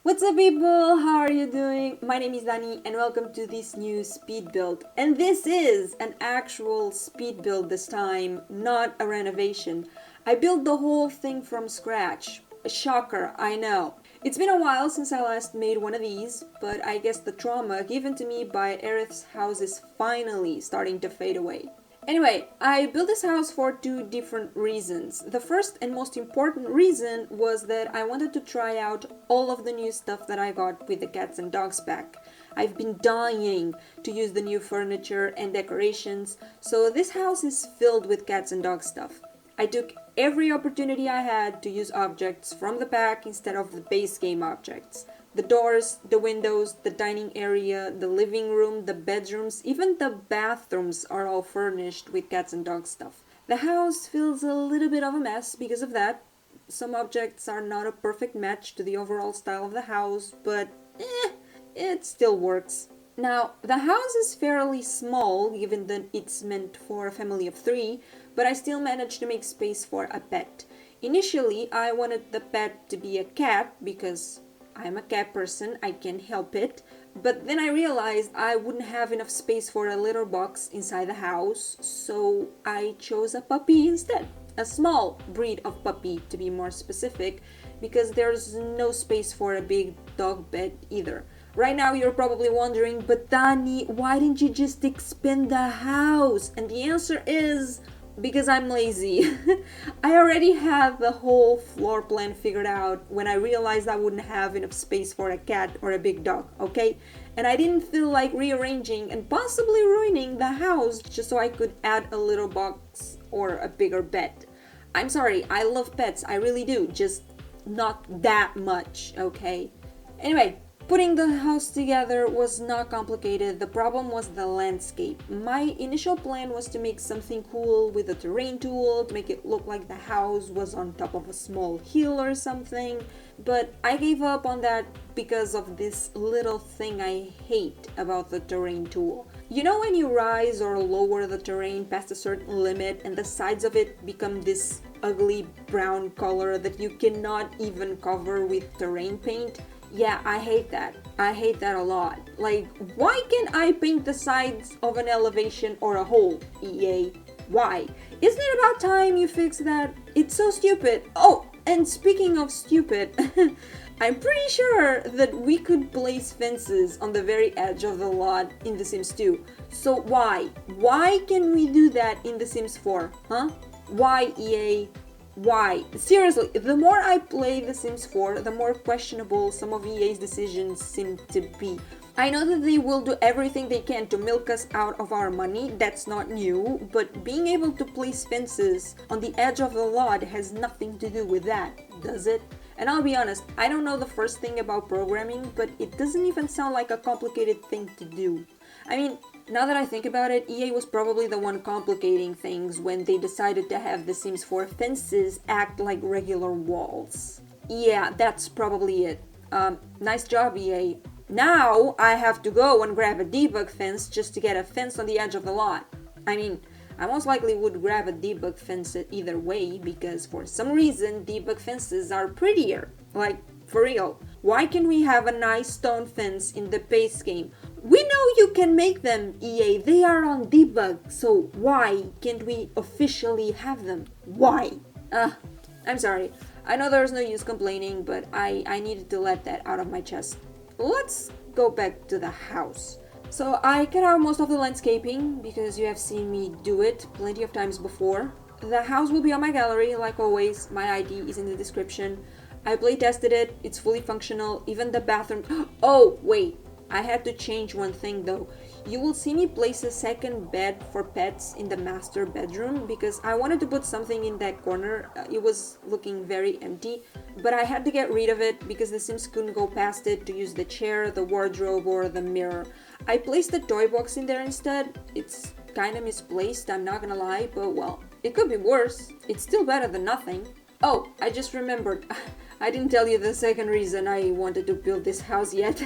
What's up people, how are you doing? My name is Dani and welcome to this new speed build. And this is an actual speed build this time, not a renovation. I built the whole thing from scratch. A shocker, I know. It's been a while since I last made one of these, but I guess the trauma given to me by Aerith's house is finally starting to fade away. Anyway, I built this house for two different reasons. The first and most important reason was that I wanted to try out all of the new stuff that I got with the cats and dogs pack. I've been dying to use the new furniture and decorations, so this house is filled with cats and dog stuff. I took every opportunity I had to use objects from the pack instead of the base game objects. The doors, the windows, the dining area, the living room, the bedrooms, even the bathrooms are all furnished with cats and dog stuff. The house feels a little bit of a mess because of that. Some objects are not a perfect match to the overall style of the house, but it still works. Now, the house is fairly small given that it's meant for a family of 3, but I still managed to make space for a pet. Initially, I wanted the pet to be a cat because I'm a cat person, I can't help it. But then I realized I wouldn't have enough space for a litter box inside the house, so I chose a puppy instead. A small breed of puppy, to be more specific, because there's no space for a big dog bed either. Right now you're probably wondering, but Dani, why didn't you just expand the house? And the answer is because I'm lazy. I already had the whole floor plan figured out when I realized I wouldn't have enough space for a cat or a big dog, okay? And I didn't feel like rearranging and possibly ruining the house just so I could add a little box or a bigger bed. I'm sorry, I love pets, I really do, just not that much, okay? Anyway, putting the house together was not complicated, the problem was the landscape. My initial plan was to make something cool with a terrain tool, to make it look like the house was on top of a small hill or something, but I gave up on that because of this little thing I hate about the terrain tool. You know when you rise or lower the terrain past a certain limit and the sides of it become this ugly brown color that you cannot even cover with terrain paint? Yeah, I hate that. I hate that a lot. Like, why can't I paint the sides of an elevation or a hole, EA? Why? Isn't it about time you fix that? It's so stupid. Oh, and speaking of stupid, I'm pretty sure that we could place fences on the very edge of the lot in The Sims 2. So why? Why can we do that in The Sims 4? Huh? Why, EA? Why? Seriously, the more I play The Sims 4, the more questionable some of EA's decisions seem to be. I know that they will do everything they can to milk us out of our money, that's not new, but being able to place fences on the edge of the lot has nothing to do with that, does it? And I'll be honest, I don't know the first thing about programming, but it doesn't even sound like a complicated thing to do. I mean, now that I think about it, EA was probably the one complicating things when they decided to have The Sims 4 fences act like regular walls. Yeah, that's probably it. Nice job, EA. Now I have to go and grab a debug fence just to get a fence on the edge of the lot. I mean, I most likely would grab a debug fence either way because for some reason debug fences are prettier. Like, for real. Why can't we have a nice stone fence in the base game? We know you can make them, EA. They are on debug, so why can't we officially have them? Why? I'm sorry. I know there's no use complaining, but I needed to let that out of my chest. Let's go back to the house. So I cut out most of the landscaping because you have seen me do it plenty of times before. The house will be on my gallery, like always. My ID is in the description. I play tested it, it's fully functional, even the bathroom. Oh, wait, I had to change one thing though. You will see me place a second bed for pets in the master bedroom because I wanted to put something in that corner. It was looking very empty, but I had to get rid of it because the Sims couldn't go past it to use the chair, the wardrobe, or the mirror. I placed the toy box in there instead. It's kind of misplaced, I'm not gonna lie, but well, it could be worse. It's still better than nothing. Oh, I just remembered. I didn't tell you the second reason I wanted to build this house yet.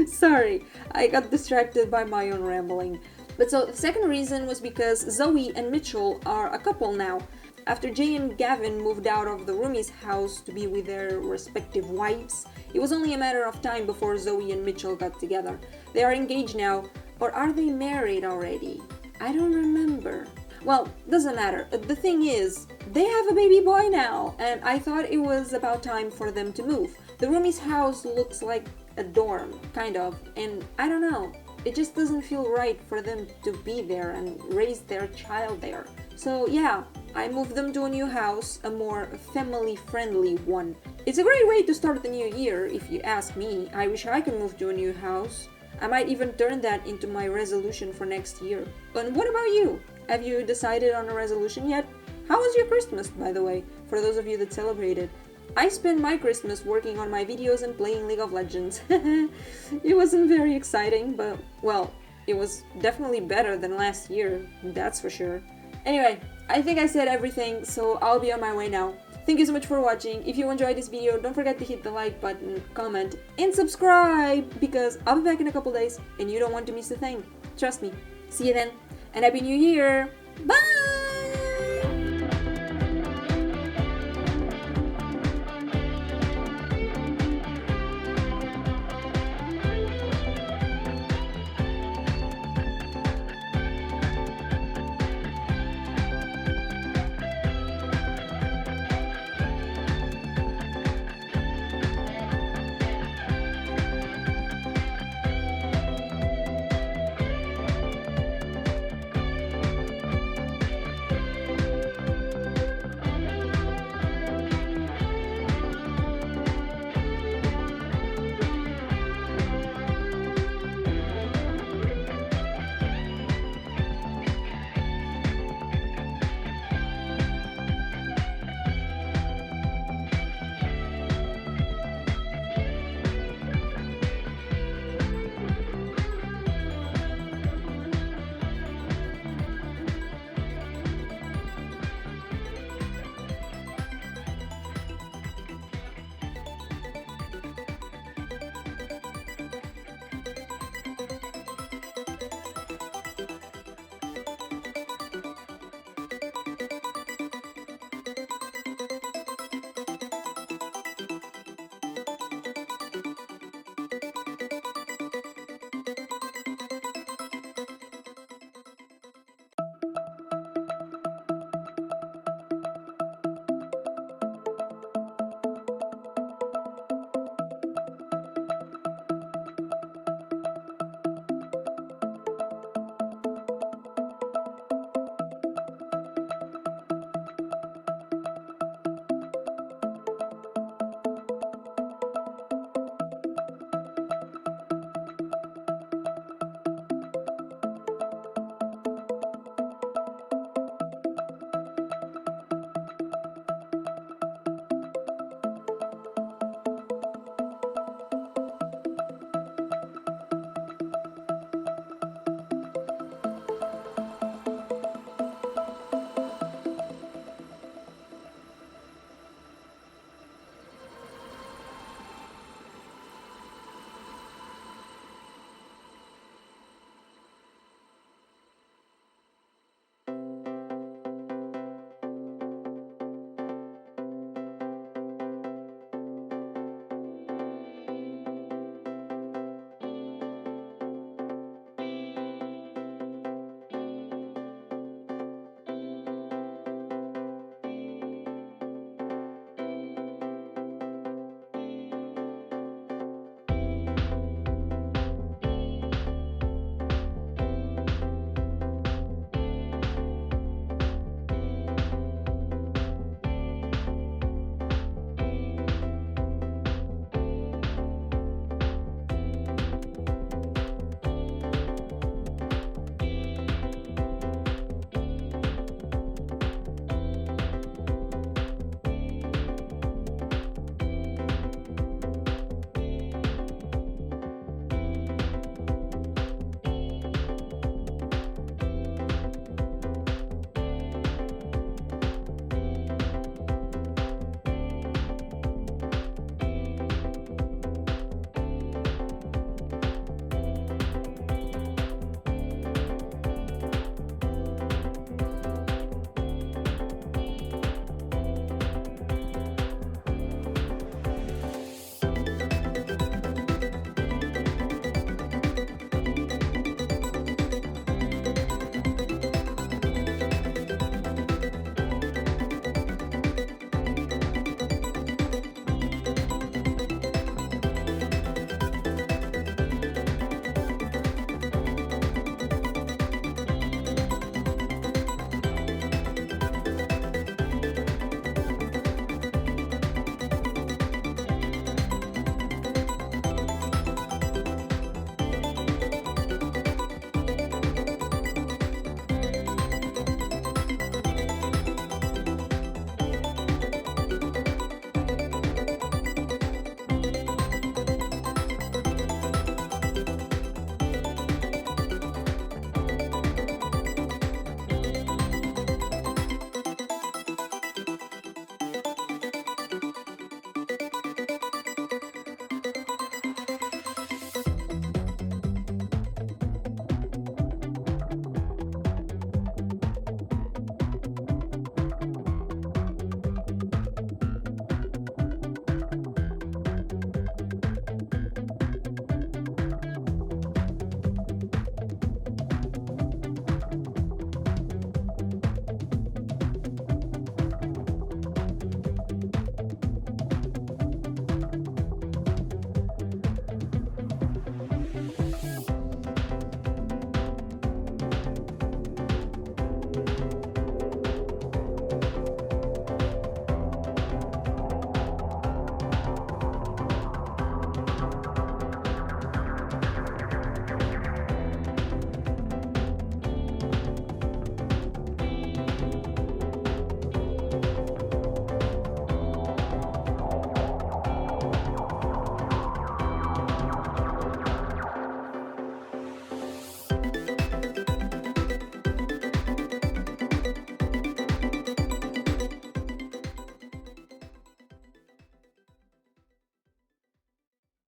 Sorry, I got distracted by my own rambling. But so the second reason was because Zoe and Mitchell are a couple now. After Jay and Gavin moved out of the roomies' house to be with their respective wives, It was only a matter of time before Zoe and Mitchell got together. They are engaged now, or are they married already? I don't remember. Well, doesn't matter. The thing is, they have a baby boy now, and I thought it was about time for them to move. The Roomies' house looks like a dorm, kind of, and I don't know. It just doesn't feel right for them to be there and raise their child there. So yeah, I moved them to a new house, a more family-friendly one. It's a great way to start the new year, if you ask me. I wish I could move to a new house. I might even turn that into my resolution for next year. And what about you? Have you decided on a resolution yet? How was your Christmas, by the way, for those of you that celebrated? I spent my Christmas working on my videos and playing League of Legends. It wasn't very exciting, but, well, it was definitely better than last year, that's for sure. Anyway, I think I said everything, so I'll be on my way now. Thank you so much for watching. If you enjoyed this video, don't forget to hit the like button, comment, and subscribe, because I'll be back in a couple days, and you don't want to miss a thing. Trust me. See you then, and Happy New Year! Bye!